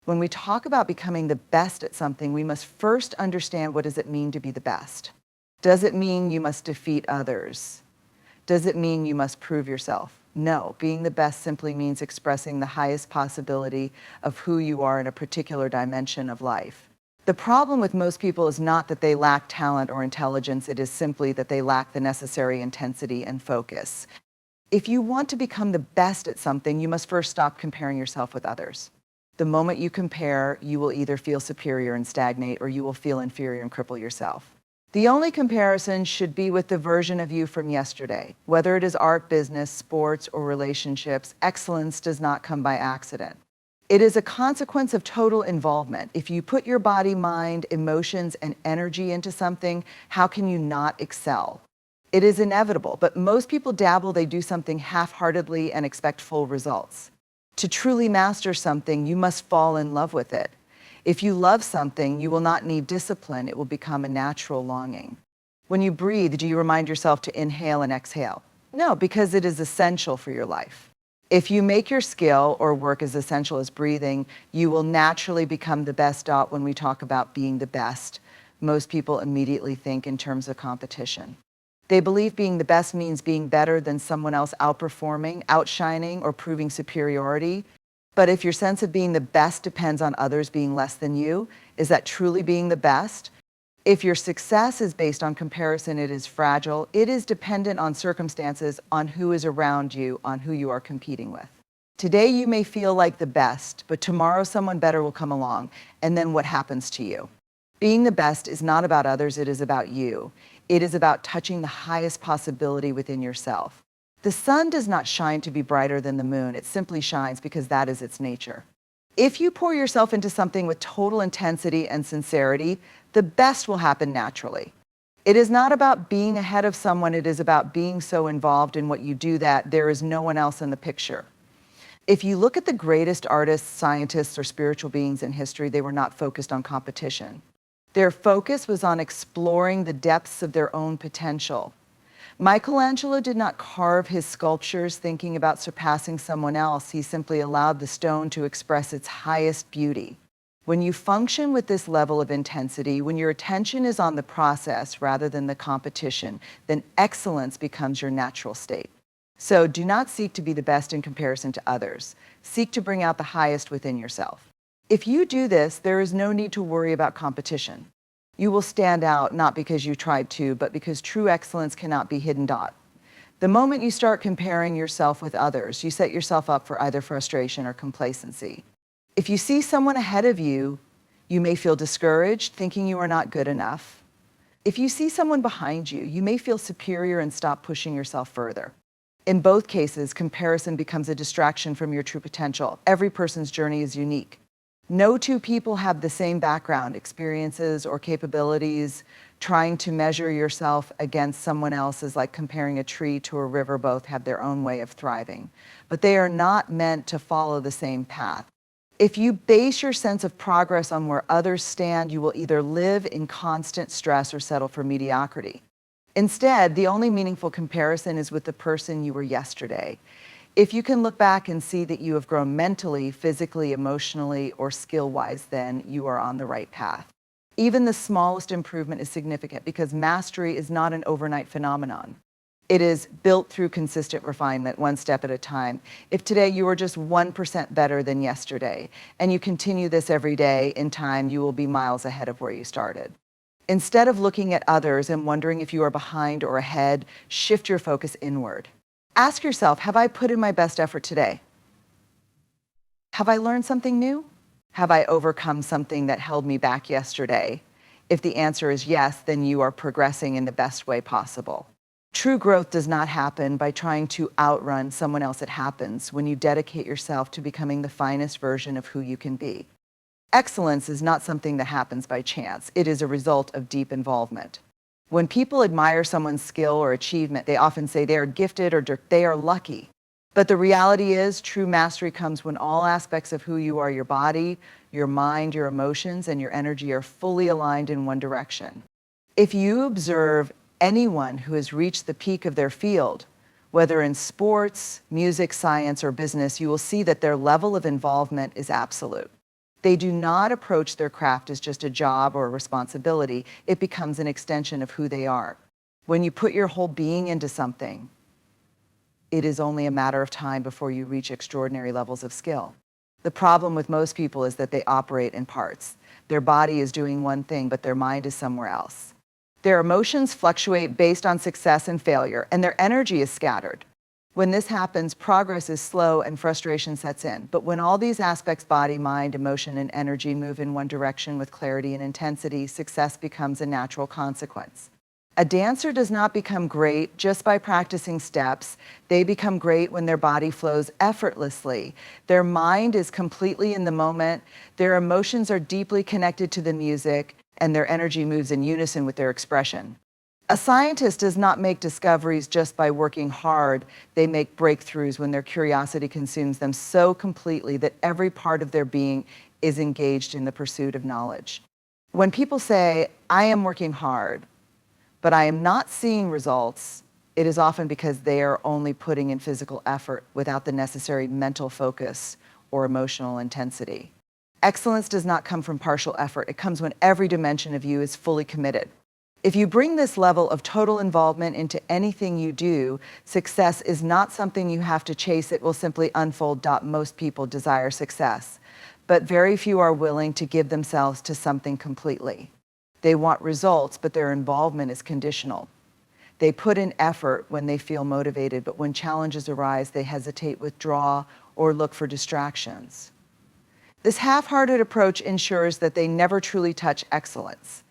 When we talk about becoming the best at something, we must first understand, what does it mean to be the best? Does it mean you must defeat others? Does it mean you must prove yourself? No, being the best simply means expressing the highest possibility of who you are in a particular dimension of life. The problem with most people is not that they lack talent or intelligence, it is simply that they lack the necessary intensity and focus. If you want to become the best at something, you must first stop comparing yourself with others. The moment you compare, you will either feel superior and stagnate, or you will feel inferior and cripple yourself. The only comparison should be with the version of you from yesterday. Whether it is art, business, sports, or relationships, excellence does not come by accident. It is a consequence of total involvement. If you put your body, mind, emotions, and energy into something, how can you not excel? It is inevitable, but most people dabble, they do something half-heartedly and expect full results. To truly master something, you must fall in love with it. If you love something, you will not need discipline. It will become a natural longing. When you breathe, do you remind yourself to inhale and exhale? No, because it is essential for your life. If you make your skill or work as essential as breathing, you will naturally become the best. When we talk about being the best, most people immediately think in terms of competition. They believe being the best means being better than someone else, outperforming, outshining, or proving superiority. But if your sense of being the best depends on others being less than you, is that truly being the best? If your success is based on comparison, it is fragile. It is dependent on circumstances, on who is around you, on who you are competing with. Today you may feel like the best, but tomorrow someone better will come along, and then what happens to you? Being the best is not about others, it is about you. It is about touching the highest possibility within yourself. The sun does not shine to be brighter than the moon. It simply shines because that is its nature. If you pour yourself into something with total intensity and sincerity, the best will happen naturally. It is not about being ahead of someone. It is about being so involved in what you do that there is no one else in the picture. If you look at the greatest artists, scientists, or spiritual beings in history, they were not focused on competition. Their focus was on exploring the depths of their own potential. Michelangelo did not carve his sculptures thinking about surpassing someone else. He simply allowed the stone to express its highest beauty. When you function with this level of intensity, when your attention is on the process rather than the competition, then excellence becomes your natural state. So do not seek to be the best in comparison to others. Seek to bring out the highest within yourself. If you do this, there is no need to worry about competition. You will stand out not because you tried to, but because true excellence cannot be hidden. The moment you start comparing yourself with others, you set yourself up for either frustration or complacency. If you see someone ahead of you, you may feel discouraged, thinking you are not good enough. If you see someone behind you, you may feel superior and stop pushing yourself further. In both cases, comparison becomes a distraction from your true potential. Every person's journey is unique. No two people have the same background, experiences, or capabilities. Trying to measure yourself against someone else is like comparing a tree to a river. Both have their own way of thriving, but they are not meant to follow the same path. If you base your sense of progress on where others stand, you will either live in constant stress or settle for mediocrity. Instead, the only meaningful comparison is with the person you were yesterday. If you can look back and see that you have grown mentally, physically, emotionally, or skill-wise, then you are on the right path. Even the smallest improvement is significant because mastery is not an overnight phenomenon. It is built through consistent refinement, one step at a time. If today you are just 1% better than yesterday, and you continue this every day, in time you will be miles ahead of where you started. Instead of looking at others and wondering if you are behind or ahead, shift your focus inward. Ask yourself, have I put in my best effort today? Have I learned something new? Have I overcome something that held me back yesterday? If the answer is yes, then you are progressing in the best way possible. True growth does not happen by trying to outrun someone else. It happens when you dedicate yourself to becoming the finest version of who you can be. Excellence is not something that happens by chance. It is a result of deep involvement. When people admire someone's skill or achievement, they often say they are gifted or they are lucky. But the reality is, true mastery comes when all aspects of who you are, your body, your mind, your emotions, and your energy are fully aligned in one direction. If you observe anyone who has reached the peak of their field, whether in sports, music, science, or business, you will see that their level of involvement is absolute. They do not approach their craft as just a job or a responsibility. It becomes an extension of who they are. When you put your whole being into something, it is only a matter of time before you reach extraordinary levels of skill. The problem with most people is that they operate in parts. Their body is doing one thing, but their mind is somewhere else. Their emotions fluctuate based on success and failure, and their energy is scattered. When this happens, progress is slow and frustration sets in. But when all these aspects, body, mind, emotion, and energy, move in one direction with clarity and intensity, success becomes a natural consequence. A dancer does not become great just by practicing steps. They become great when their body flows effortlessly. Their mind is completely in the moment. Their emotions are deeply connected to the music, and their energy moves in unison with their expression. A scientist does not make discoveries just by working hard. They make breakthroughs when their curiosity consumes them so completely that every part of their being is engaged in the pursuit of knowledge. When people say, "I am working hard, but I am not seeing results," it is often because they are only putting in physical effort without the necessary mental focus or emotional intensity. Excellence does not come from partial effort. It comes when every dimension of you is fully committed. If you bring this level of total involvement into anything you do, success is not something you have to chase. It will simply unfold. Most people desire success, but very few are willing to give themselves to something completely. They want results, but their involvement is conditional. They put in effort when they feel motivated, but when challenges arise, they hesitate, withdraw, or look for distractions. This half-hearted approach ensures that they never truly touch excellence.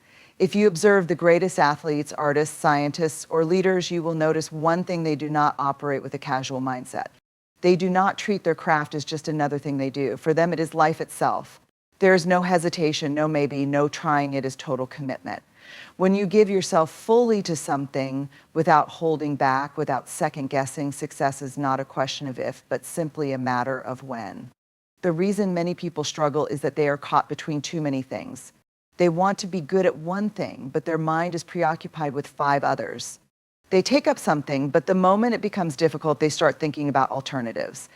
If you observe the greatest athletes, artists, scientists, or leaders, you will notice one thing: they do not operate with a casual mindset. They do not treat their craft as just another thing they do. For them, it is life itself. There is no hesitation, no maybe, no trying. It is total commitment. When you give yourself fully to something without holding back, without second guessing, success is not a question of if, but simply a matter of when. The reason many people struggle is that they are caught between too many things. They want to be good at one thing, but their mind is preoccupied with 5 others. They take up something, but the moment it becomes difficult, they start thinking about alternatives.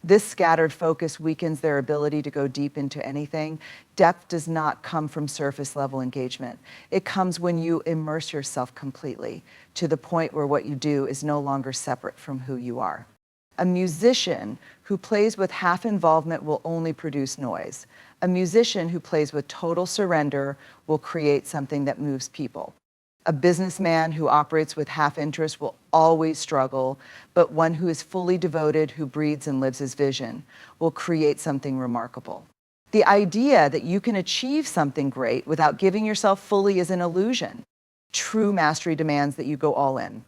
This scattered focus weakens their ability to go deep into anything. Depth does not come from surface level engagement. It comes when you immerse yourself completely to the point where what you do is no longer separate from who you are. A musician who plays with half involvement will only produce noise. A musician who plays with total surrender will create something that moves people. A businessman who operates with half interest will always struggle, but one who is fully devoted, who breathes and lives his vision, will create something remarkable. The idea that you can achieve something great without giving yourself fully is an illusion. True mastery demands that you go all in.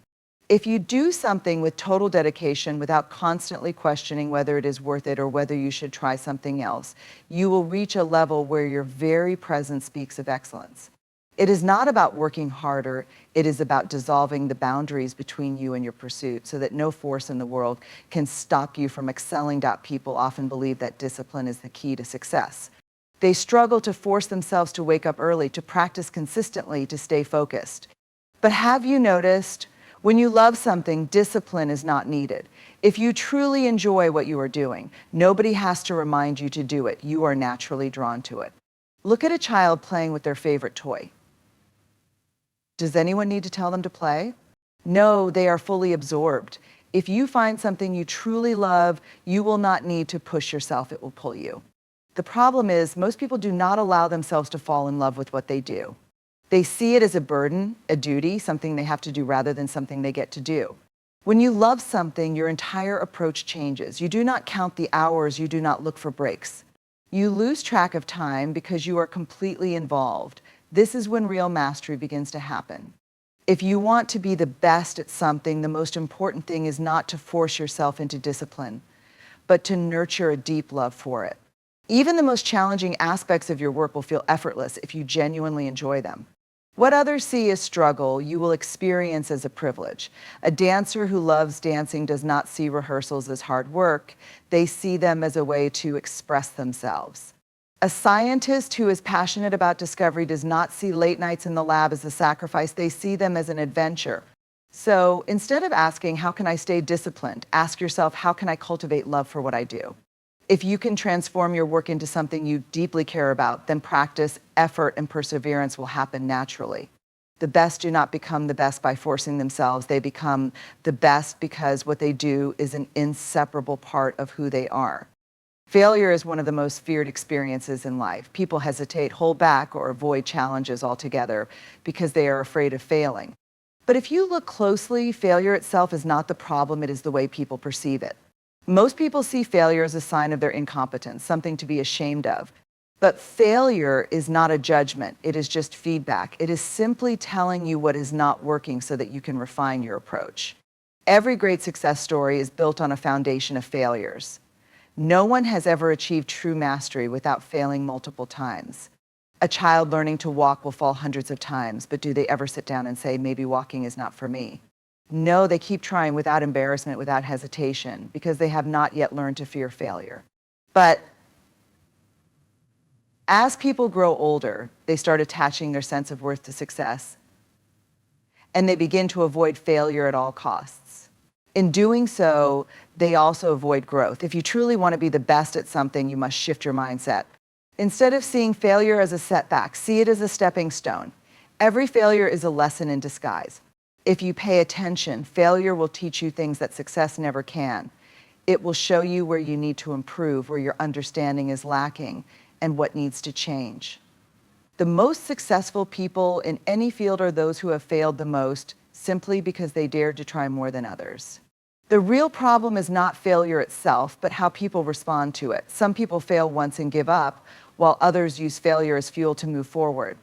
If you do something with total dedication without constantly questioning whether it is worth it or whether you should try something else, you will reach a level where your very presence speaks of excellence. It is not about working harder. It is about dissolving the boundaries between you and your pursuit so that no force in the world can stop you from excelling. People often believe that discipline is the key to success. They struggle to force themselves to wake up early, to practice consistently, to stay focused. But have you noticed, when you love something, discipline is not needed. If you truly enjoy what you are doing, nobody has to remind you to do it. You are naturally drawn to it. Look at a child playing with their favorite toy. Does anyone need to tell them to play? No, they are fully absorbed. If you find something you truly love, you will not need to push yourself. It will pull you. The problem is, most people do not allow themselves to fall in love with what they do. They see it as a burden, a duty, something they have to do rather than something they get to do. When you love something, your entire approach changes. You do not count the hours, you do not look for breaks. You lose track of time because you are completely involved. This is when real mastery begins to happen. If you want to be the best at something, the most important thing is not to force yourself into discipline, but to nurture a deep love for it. Even the most challenging aspects of your work will feel effortless if you genuinely enjoy them. What others see as struggle, you will experience as a privilege. A dancer who loves dancing does not see rehearsals as hard work. They see them as a way to express themselves. A scientist who is passionate about discovery does not see late nights in the lab as a sacrifice. They see them as an adventure. So instead of asking, how can I stay disciplined? Ask yourself, how can I cultivate love for what I do? If you can transform your work into something you deeply care about, then practice, effort, and perseverance will happen naturally. The best do not become the best by forcing themselves. They become the best because what they do is an inseparable part of who they are. Failure is one of the most feared experiences in life. People hesitate, hold back, or avoid challenges altogether because they are afraid of failing. But if you look closely, failure itself is not the problem, it is the way people perceive it. Most people see failure as a sign of their incompetence, something to be ashamed of. But failure is not a judgment, it is just feedback. It is simply telling you what is not working so that you can refine your approach. Every great success story is built on a foundation of failures. No one has ever achieved true mastery without failing multiple times. A child learning to walk will fall hundreds of times, but do they ever sit down and say, maybe walking is not for me? No, they keep trying without embarrassment, without hesitation, because they have not yet learned to fear failure. But as people grow older, they start attaching their sense of worth to success, and they begin to avoid failure at all costs. In doing so, they also avoid growth. If you truly want to be the best at something, you must shift your mindset. Instead of seeing failure as a setback, see it as a stepping stone. Every failure is a lesson in disguise. If you pay attention, failure will teach you things that success never can. It will show you where you need to improve, where your understanding is lacking, and what needs to change. The most successful people in any field are those who have failed the most simply because they dared to try more than others. The real problem is not failure itself, but how people respond to it. Some people fail once and give up, while others use failure as fuel to move forward.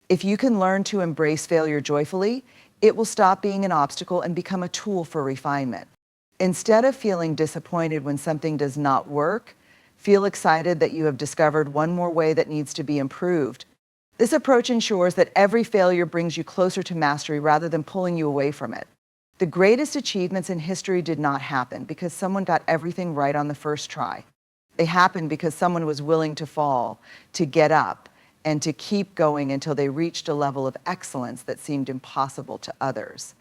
If you can learn to embrace failure joyfully, it will stop being an obstacle and become a tool for refinement. Instead of feeling disappointed when something does not work, feel excited that you have discovered one more way that needs to be improved. This approach ensures that every failure brings you closer to mastery rather than pulling you away from it. The greatest achievements in history did not happen because someone got everything right on the first try. They happened because someone was willing to fall, to get up, and to keep going until they reached a level of excellence that seemed impossible to others.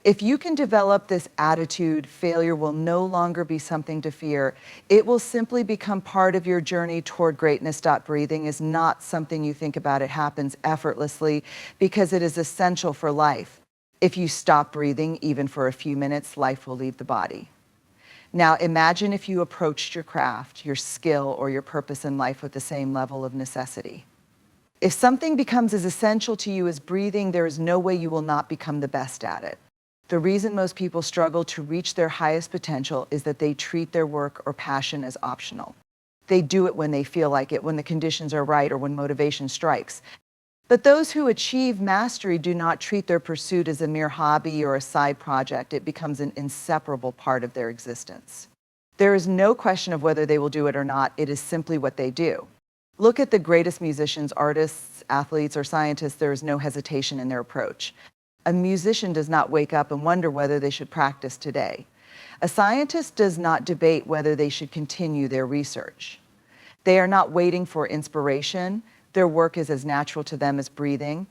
If you can develop this attitude, failure will no longer be something to fear. It will simply become part of your journey toward greatness. Breathing is not something you think about. It happens effortlessly because it is essential for life. If you stop breathing, even for a few minutes, life will leave the body. Now imagine if you approached your craft, your skill, or your purpose in life with the same level of necessity. If something becomes as essential to you as breathing, there is no way you will not become the best at it. The reason most people struggle to reach their highest potential is that they treat their work or passion as optional. They do it when they feel like it, when the conditions are right, or when motivation strikes. But those who achieve mastery do not treat their pursuit as a mere hobby or a side project. It becomes an inseparable part of their existence. There is no question of whether they will do it or not. It is simply what they do. Look at the greatest musicians, artists, athletes, or scientists. There is no hesitation in their approach. A musician does not wake up and wonder whether they should practice today. A scientist does not debate whether they should continue their research. They are not waiting for inspiration. Their work is as natural to them as breathing.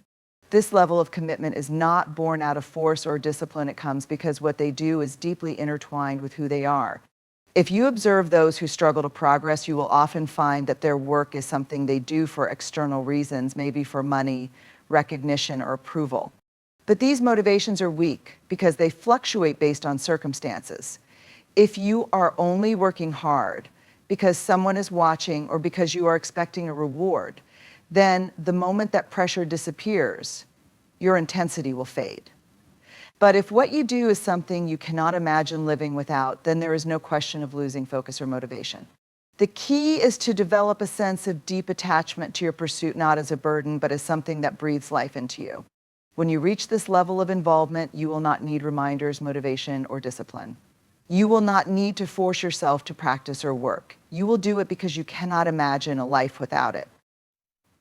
This level of commitment is not born out of force or discipline. It comes because what they do is deeply intertwined with who they are. If you observe those who struggle to progress, you will often find that their work is something they do for external reasons, maybe for money, recognition, or approval. But these motivations are weak because they fluctuate based on circumstances. If you are only working hard because someone is watching or because you are expecting a reward, then the moment that pressure disappears, your intensity will fade. But if what you do is something you cannot imagine living without, then there is no question of losing focus or motivation. The key is to develop a sense of deep attachment to your pursuit, not as a burden, but as something that breathes life into you. When you reach this level of involvement, you will not need reminders, motivation, or discipline. You will not need to force yourself to practice or work. You will do it because you cannot imagine a life without it.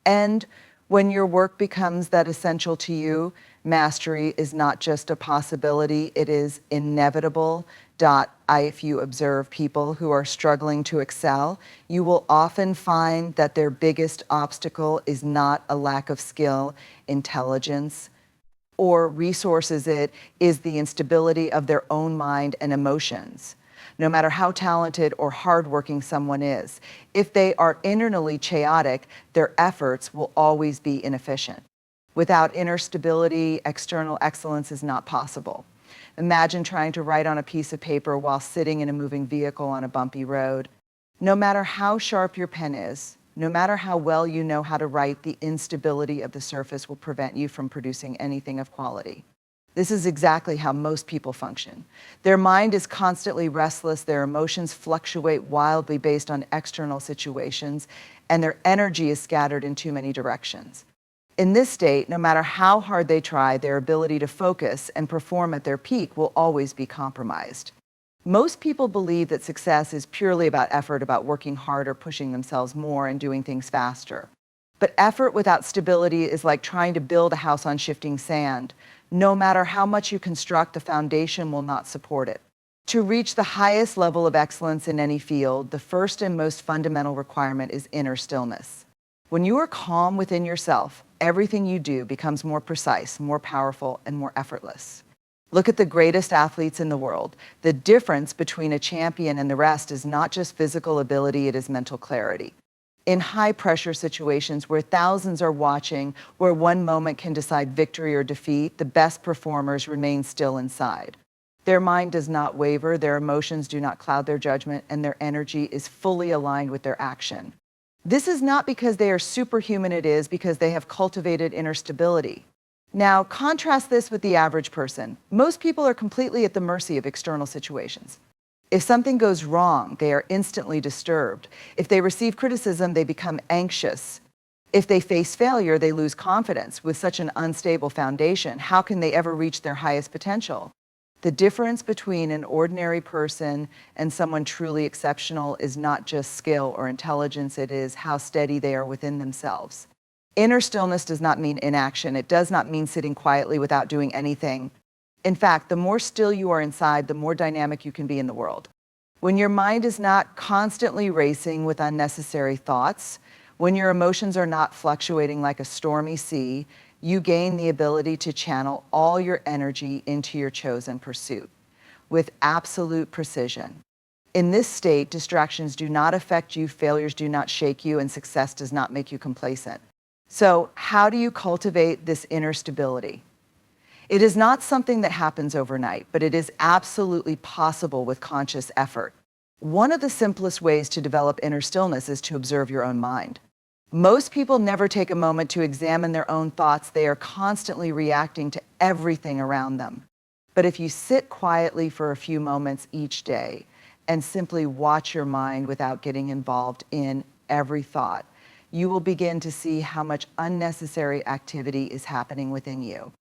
And when your work becomes that essential to you, mastery is not just a possibility, it is inevitable. If you observe people who are struggling to excel, you will often find that their biggest obstacle is not a lack of skill, intelligence, or resources. It is the instability of their own mind and emotions. no matter how talented or hardworking someone is. If they are internally chaotic, their efforts will always be inefficient. Without inner stability, external excellence is not possible. Imagine trying to write on a piece of paper while sitting in a moving vehicle on a bumpy road. No matter how sharp your pen is, no matter how well you know how to write, the instability of the surface will prevent you from producing anything of quality. This is exactly how most people function. Their mind is constantly restless, their emotions fluctuate wildly based on external situations, and their energy is scattered in too many directions. In this state, no matter how hard they try, their ability to focus and perform at their peak will always be compromised. Most people believe that success is purely about effort, about working harder, pushing themselves more, and doing things faster. But effort without stability is like trying to build a house on shifting sand. No matter how much you construct, the foundation will not support it. To reach the highest level of excellence in any field, the first and most fundamental requirement is inner stillness. When you are calm within yourself, everything you do becomes more precise, more powerful, and more effortless. Look at the greatest athletes in the world. The difference between a champion and the rest is not just physical ability, it is mental clarity. In high-pressure situations where thousands are watching, where one moment can decide victory or defeat, the best performers remain still inside. Their mind does not waver, their emotions do not cloud their judgment, and their energy is fully aligned with their action. This is not because they are superhuman, it is because they have cultivated inner stability. Now, contrast this with the average person. Most people are completely at the mercy of external situations. If something goes wrong, they are instantly disturbed. If they receive criticism, they become anxious. If they face failure, they lose confidence. With such an unstable foundation, how can they ever reach their highest potential? The difference between an ordinary person and someone truly exceptional is not just skill or intelligence, it is how steady they are within themselves. Inner stillness does not mean inaction. It does not mean sitting quietly without doing anything. In fact, the more still you are inside, the more dynamic you can be in the world. When your mind is not constantly racing with unnecessary thoughts, when your emotions are not fluctuating like a stormy sea, you gain the ability to channel all your energy into your chosen pursuit with absolute precision. In this state, distractions do not affect you, failures do not shake you, and success does not make you complacent. So, how do you cultivate this inner stability? It is not something that happens overnight, but it is absolutely possible with conscious effort. One of the simplest ways to develop inner stillness is to observe your own mind. Most people never take a moment to examine their own thoughts. They are constantly reacting to everything around them. But if you sit quietly for a few moments each day and simply watch your mind without getting involved in every thought, you will begin to see how much unnecessary activity is happening within you.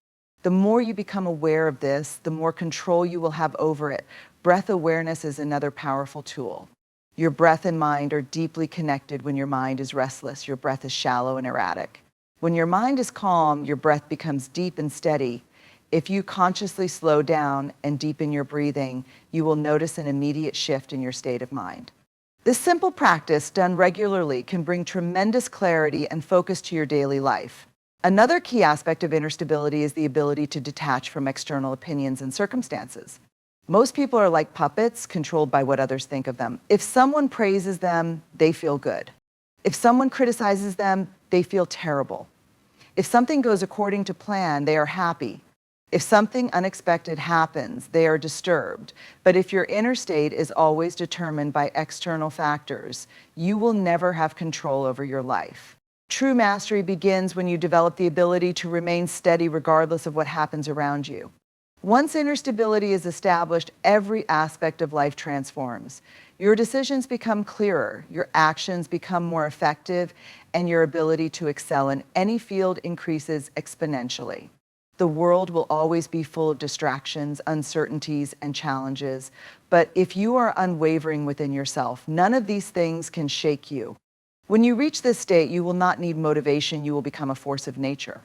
The more you become aware of this, the more control you will have over it. Breath awareness is another powerful tool. Your breath and mind are deeply connected when your mind is restless. Your breath is shallow and erratic. When your mind is calm, your breath becomes deep and steady. If you consciously slow down and deepen your breathing, you will notice an immediate shift in your state of mind. This simple practice, done regularly, can bring tremendous clarity and focus to your daily life. Another key aspect of inner stability is the ability to detach from external opinions and circumstances. Most people are like puppets, controlled by what others think of them. If someone praises them, they feel good. If someone criticizes them, they feel terrible. If something goes according to plan, they are happy. If something unexpected happens, they are disturbed. But if your inner state is always determined by external factors, you will never have control over your life. True mastery begins when you develop the ability to remain steady regardless of what happens around you. Once inner stability is established, every aspect of life transforms. Your decisions become clearer, your actions become more effective, and your ability to excel in any field increases exponentially. The world will always be full of distractions, uncertainties, and challenges, but if you are unwavering within yourself, none of these things can shake you. When you reach this state, you will not need motivation, you will become a force of nature.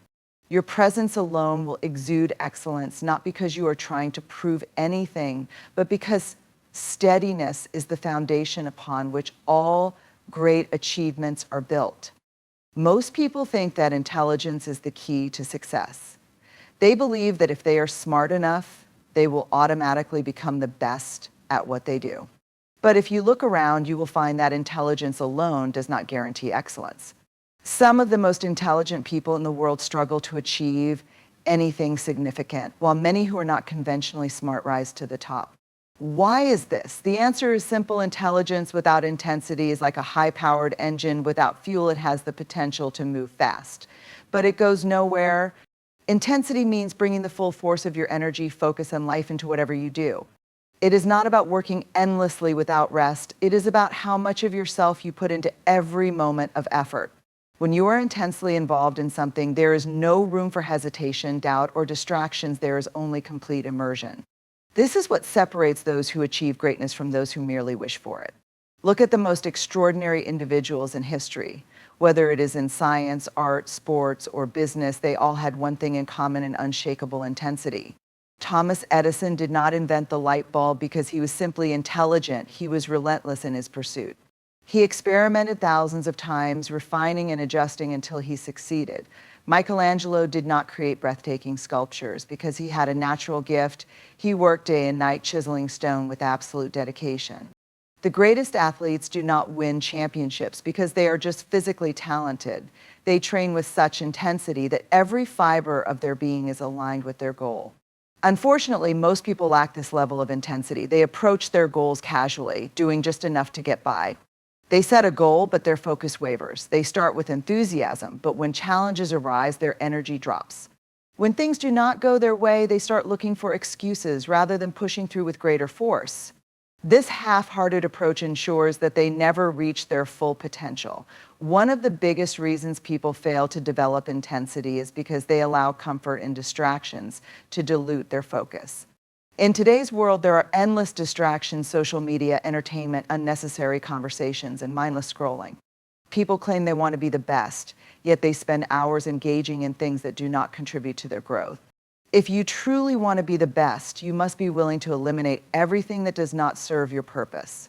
Your presence alone will exude excellence, not because you are trying to prove anything, but because steadiness is the foundation upon which all great achievements are built. Most people think that intelligence is the key to success. They believe that if they are smart enough, they will automatically become the best at what they do. But if you look around, you will find that intelligence alone does not guarantee excellence. Some of the most intelligent people in the world struggle to achieve anything significant, while many who are not conventionally smart rise to the top. Why is this? The answer is simple. Intelligence without intensity is like a high-powered engine. Without fuel, it has the potential to move fast, but it goes nowhere. Intensity means bringing the full force of your energy, focus, and life into whatever you do. It is not about working endlessly without rest. It is about how much of yourself you put into every moment of effort. When you are intensely involved in something, there is no room for hesitation, doubt, or distractions. There is only complete immersion. This is what separates those who achieve greatness from those who merely wish for it. Look at the most extraordinary individuals in history. Whether it is in science, art, sports, or business, they all had one thing in common: an unshakable intensity. Thomas Edison did not invent the light bulb because he was simply intelligent. He was relentless in his pursuit. He experimented thousands of times, refining and adjusting until he succeeded. Michelangelo did not create breathtaking sculptures because he had a natural gift. He worked day and night chiseling stone with absolute dedication. The greatest athletes do not win championships because they are just physically talented. They train with such intensity that every fiber of their being is aligned with their goal. Unfortunately, most people lack this level of intensity. They approach their goals casually, doing just enough to get by. They set a goal, but their focus wavers. They start with enthusiasm, but when challenges arise, their energy drops. When things do not go their way, they start looking for excuses rather than pushing through with greater force. This half-hearted approach ensures that they never reach their full potential. One of the biggest reasons people fail to develop intensity is because they allow comfort and distractions to dilute their focus. In today's world, there are endless distractions: social media, entertainment, unnecessary conversations, and mindless scrolling. People claim they want to be the best, yet they spend hours engaging in things that do not contribute to their growth. If you truly want to be the best, you must be willing to eliminate everything that does not serve your purpose.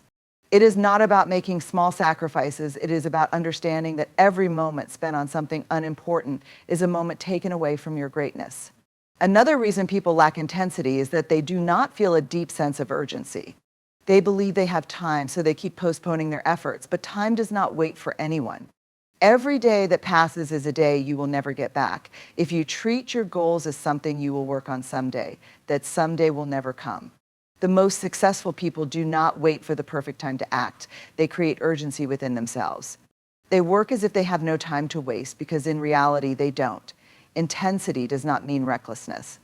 It is not about making small sacrifices. It is about understanding that every moment spent on something unimportant is a moment taken away from your greatness. Another reason people lack intensity is that they do not feel a deep sense of urgency. They believe they have time, so they keep postponing their efforts, but time does not wait for anyone. Every day that passes is a day you will never get back. If you treat your goals as something you will work on someday, that someday will never come. The most successful people do not wait for the perfect time to act. They create urgency within themselves. They work as if they have no time to waste, because in reality, they don't. Intensity does not mean recklessness.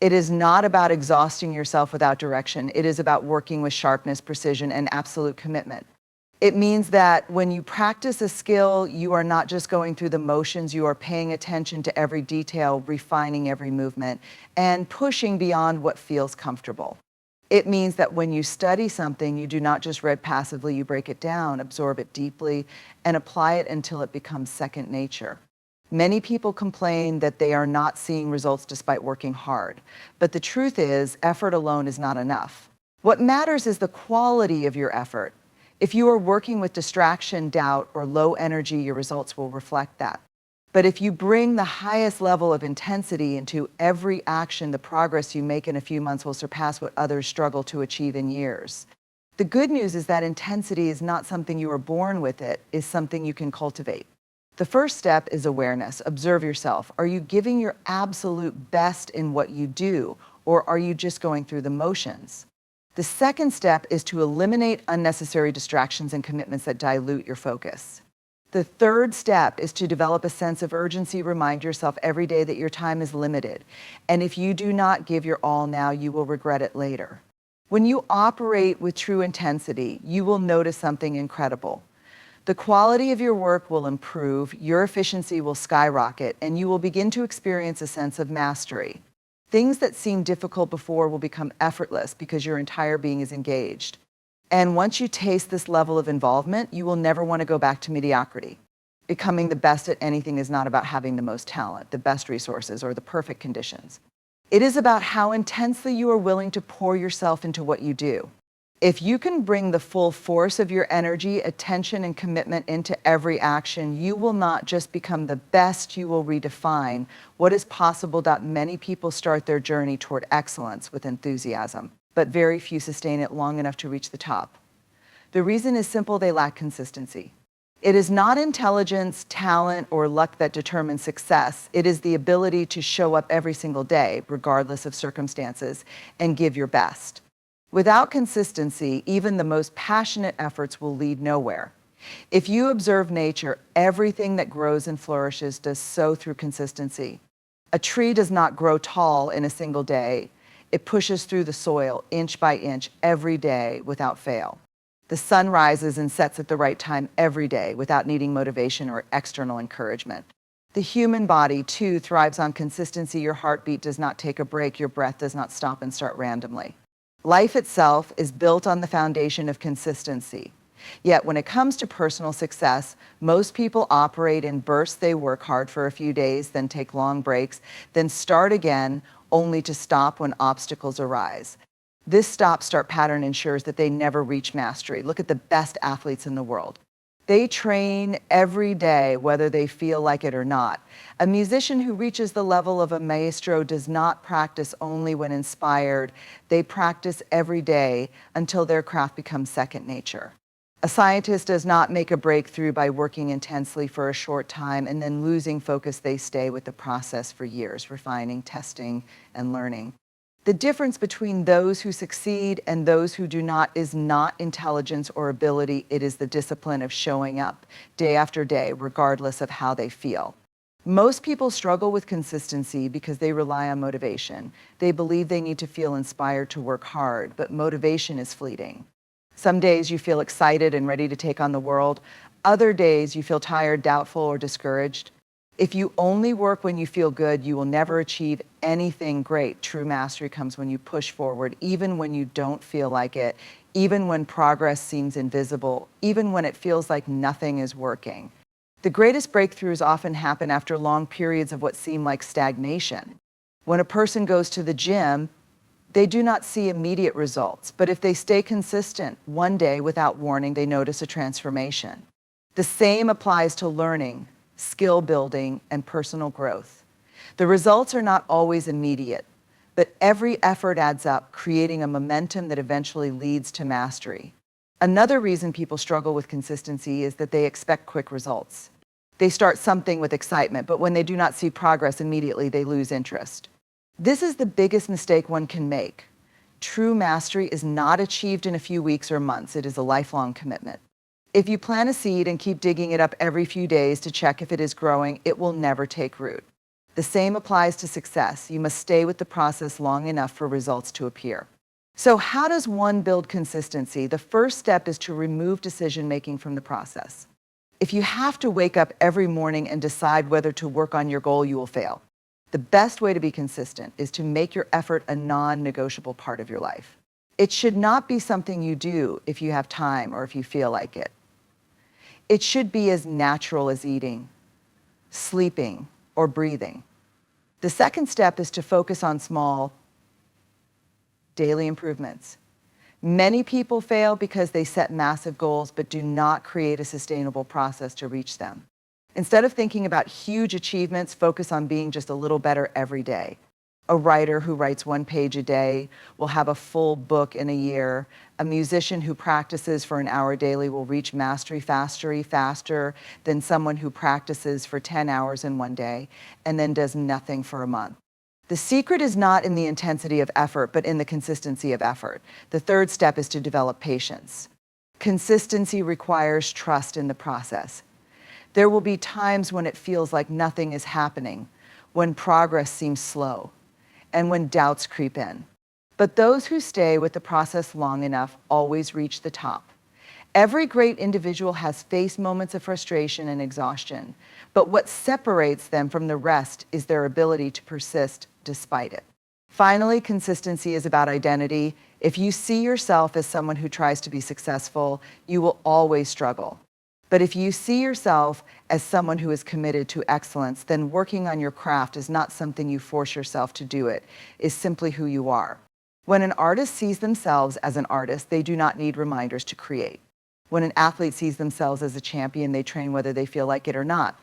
It is not about exhausting yourself without direction. It is about working with sharpness, precision, and absolute commitment. It means that when you practice a skill, you are not just going through the motions. You are paying attention to every detail, refining every movement, and pushing beyond what feels comfortable. It means that when you study something, you do not just read passively. You break it down, absorb it deeply, and apply it until it becomes second nature. Many people complain that they are not seeing results despite working hard. But the truth is, effort alone is not enough. What matters is the quality of your effort. If you are working with distraction, doubt, or low energy, your results will reflect that. But if you bring the highest level of intensity into every action, the progress you make in a few months will surpass what others struggle to achieve in years. The good news is that intensity is not something you are born with. It is something you can cultivate. The first step is awareness. Observe yourself. Are you giving your absolute best in what you do, or are you just going through the motions? The second step is to eliminate unnecessary distractions and commitments that dilute your focus. The third step is to develop a sense of urgency. Remind yourself every day that your time is limited, and if you do not give your all now, you will regret it later. When you operate with true intensity, you will notice something incredible. The quality of your work will improve, your efficiency will skyrocket, and you will begin to experience a sense of mastery. Things that seemed difficult before will become effortless because your entire being is engaged. And once you taste this level of involvement, you will never want to go back to mediocrity. Becoming the best at anything is not about having the most talent, the best resources, or the perfect conditions. It is about how intensely you are willing to pour yourself into what you do. If you can bring the full force of your energy, attention, and commitment into every action, you will not just become the best, you will redefine what is possible. Many people start their journey toward excellence with enthusiasm. but very few sustain it long enough to reach the top. The reason is simple: they lack consistency. It is not intelligence, talent, or luck that determines success. It is the ability to show up every single day, regardless of circumstances, and give your best. Without consistency, even the most passionate efforts will lead nowhere. If you observe nature, everything that grows and flourishes does so through consistency. A tree does not grow tall in a single day. It pushes through the soil inch by inch every day without fail. The sun rises and sets at the right time every day without needing motivation or external encouragement. The human body, too, thrives on consistency. Your heartbeat does not take a break. Your breath does not stop and start randomly. Life itself is built on the foundation of consistency. Yet when it comes to personal success, most people operate in bursts. They work hard for a few days, then take long breaks, then start again, only to stop when obstacles arise. This stop-start pattern ensures that they never reach mastery. Look at the best athletes in the world. They train every day, whether they feel like it or not. A musician who reaches the level of a maestro does not practice only when inspired. They practice every day until their craft becomes second nature. A scientist does not make a breakthrough by working intensely for a short time and then losing focus. They stay with the process for years, refining, testing, and learning. The difference between those who succeed and those who do not is not intelligence or ability. It is the discipline of showing up day after day, regardless of how they feel. Most people struggle with consistency because they rely on motivation. They believe they need to feel inspired to work hard, but motivation is fleeting. Some days you feel excited and ready to take on the world. Other days you feel tired, doubtful, or discouraged. If you only work when you feel good, you will never achieve anything great. True mastery comes when you push forward, even when you don't feel like it, even when progress seems invisible, even when it feels like nothing is working. The greatest breakthroughs often happen after long periods of what seem like stagnation. When a person goes to the gym, they do not see immediate results, but if they stay consistent, one day without warning, they notice a transformation. The same applies to learning, skill building, and personal growth. The results are not always immediate, but every effort adds up, creating a momentum that eventually leads to mastery. Another reason people struggle with consistency is that they expect quick results. They start something with excitement, but when they do not see progress immediately, they lose interest. This is the biggest mistake one can make. True mastery is not achieved in a few weeks or months. It is a lifelong commitment. If you plant a seed and keep digging it up every few days to check if it is growing, it will never take root. The same applies to success. You must stay with the process long enough for results to appear. So how does one build consistency? The first step is to remove decision-making from the process. If you have to wake up every morning and decide whether to work on your goal, you will fail. The best way to be consistent is to make your effort a non-negotiable part of your life. It should not be something you do if you have time or if you feel like it. It should be as natural as eating, sleeping, or breathing. The second step is to focus on small, daily improvements. Many people fail because they set massive goals but do not create a sustainable process to reach them. Instead of thinking about huge achievements, focus on being just a little better every day. A writer who writes 1 page a day will have a full book in a year. A musician who practices for an hour daily will reach mastery faster than someone who practices for 10 hours in 1 day and then does nothing for a month. The secret is not in the intensity of effort, but in the consistency of effort. The third step is to develop patience. Consistency requires trust in the process. There will be times when it feels like nothing is happening, when progress seems slow, and when doubts creep in. But those who stay with the process long enough always reach the top. Every great individual has faced moments of frustration and exhaustion, but what separates them from the rest is their ability to persist despite it. Finally, consistency is about identity. If you see yourself as someone who tries to be successful, you will always struggle. But if you see yourself as someone who is committed to excellence, then working on your craft is not something you force yourself to do. It is simply who you are. When an artist sees themselves as an artist, they do not need reminders to create. When an athlete sees themselves as a champion, they train whether they feel like it or not.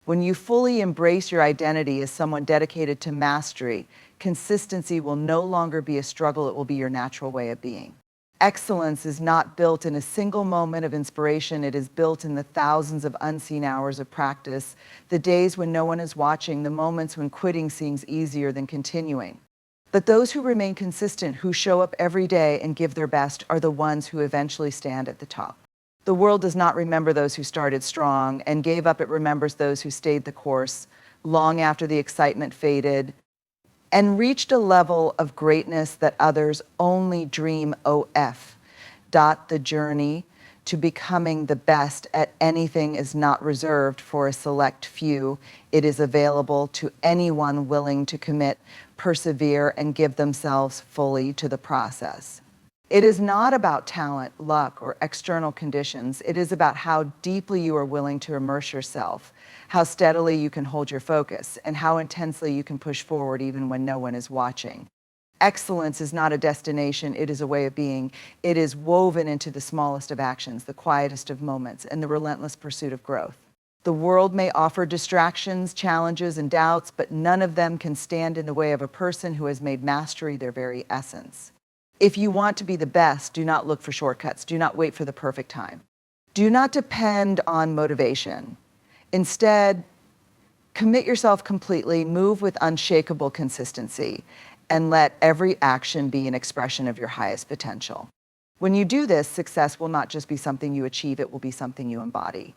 When you fully embrace your identity as someone dedicated to mastery, Consistency will no longer be a struggle, it will be your natural way of being. Excellence is not built in a single moment of inspiration, it is built in the thousands of unseen hours of practice, the days when no one is watching, the moments when quitting seems easier than continuing. But those who remain consistent, who show up every day and give their best, are the ones who eventually stand at the top. The world does not remember those who started strong and gave up. It remembers those who stayed the course long after the excitement faded and reached a level of greatness that others only dream of. The journey to becoming the best at anything is not reserved for a select few. It is available to anyone willing to commit, persevere, and give themselves fully to the process. It is not about talent, luck, or external conditions. It is about how deeply you are willing to immerse yourself, how steadily you can hold your focus, and how intensely you can push forward even when no one is watching. Excellence is not a destination, it is a way of being. It is woven into the smallest of actions, the quietest of moments, and the relentless pursuit of growth. The world may offer distractions, challenges, and doubts, but none of them can stand in the way of a person who has made mastery their very essence. If you want to be the best, do not look for shortcuts. Do not wait for the perfect time. Do not depend on motivation. Instead, commit yourself completely, move with unshakable consistency, and let every action be an expression of your highest potential. When you do this, success will not just be something you achieve, it will be something you embody.